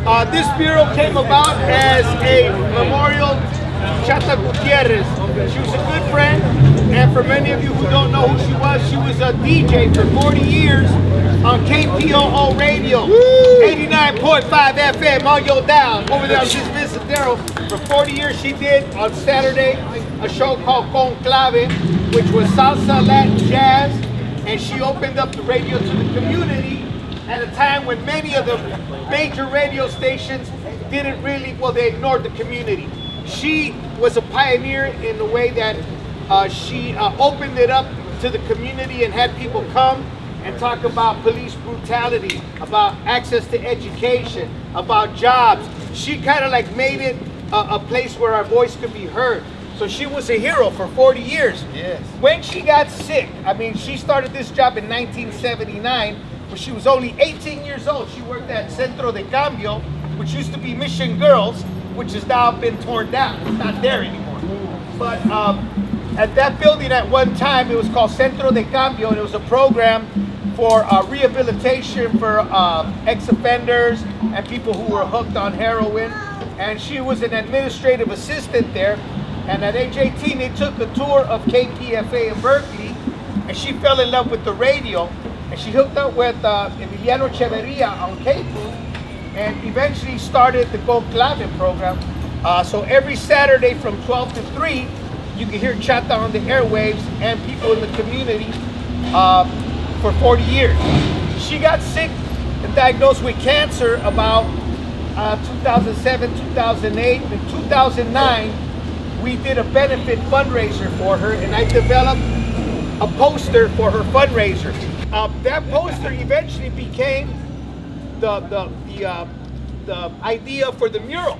This mural came about as a memorial to Chata Guiterrez. She was a good friend, and for many of you who don't know who she was a DJ for 40 years on KPOO radio, 89.5 FM on your dial. Over there on this Vincent Darrow. For 40 years she did on Saturday a show called Clave, which was Salsa, Latin Jazz, and she opened up the radio to the community at a time when many of the major radio stations didn't really, well, they ignored the community. She was a pioneer in the way that she opened it up to the community and had people come and talk about police brutality, about access to education, about jobs. She kind of like made it a place where our voice could be heard. So she was a hero for 40 years. Yes. When she got sick, I mean, she started this job in 1979, when she was only 18 years old. She worked at Centro de Cambio, which used to be Mission Girls, which has now been torn down. It's not there anymore. But at that building at one time, it was called Centro de Cambio, and it was a program for rehabilitation for ex-offenders and people who were hooked on heroin. And she was an administrative assistant there. And at age 18, they took a tour of KPFK in Berkeley, and she fell in love with the radio. And she hooked up with Emiliano Echeverria on KPOO, and eventually started the Clave program. So every Saturday from 12 to 3, you can hear Chata on the airwaves and people in the community for 40 years. She got sick and diagnosed with cancer about 2007, 2008. In 2009, we did a benefit fundraiser for her, and I developed a poster for her fundraiser. That poster eventually became the idea for the mural,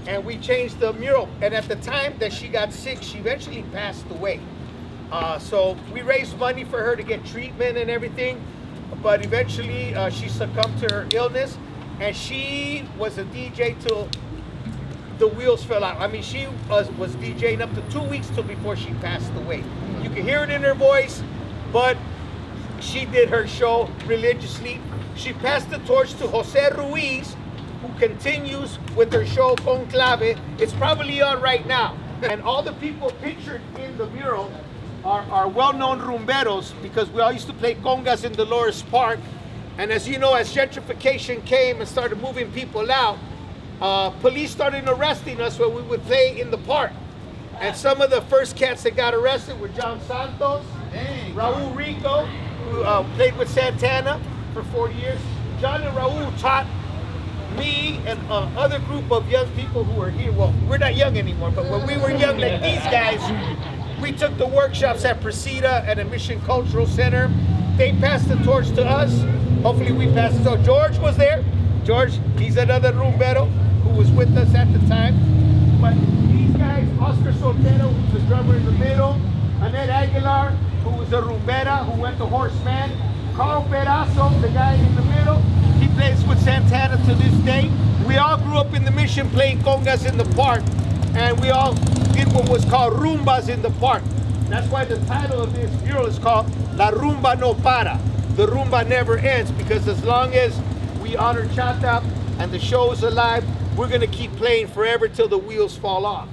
and we changed the mural. And at the time that she got sick, she eventually passed away. So we raised money for her to get treatment and everything, but eventually she succumbed to her illness, and she was a DJ till the wheels fell out. I mean, she was DJing up to 2 weeks till before she passed away. You can hear it in her voice, but she did her show religiously. She passed the torch to Jose Ruiz, who continues with her show Clave. It's probably on right now. And all the people pictured in the mural are well-known rumberos, because we all used to play congas in Dolores Park. And as you know, as gentrification came and started moving people out, police started arresting us when we would play in the park. And some of the first cats that got arrested were John Santos, Raul Rico, who played with Santana for 40 years. John and Raul taught me and other group of young people who are here. Well, we're not young anymore, but when we were young like these guys, we took the workshops at Presida and at Mission Cultural Center. They passed the torch to us. Hopefully we passed it. So George was there. George, he's another rumbero who was with us at the time. But these guys, Oscar Soltero, who's the drummer in the middle, Annette Aguilar, who was a rumbera, who went to Horseman, Carl Perazo, the guy in the middle, he plays with Santana to this day. We all grew up in the Mission playing congas in the park, and we all did what was called rumbas in the park. That's why the title of this mural is called La Rumba No Para. The rumba never ends, because as long as we honor Chata and the show is alive, we're gonna keep playing forever till the wheels fall off.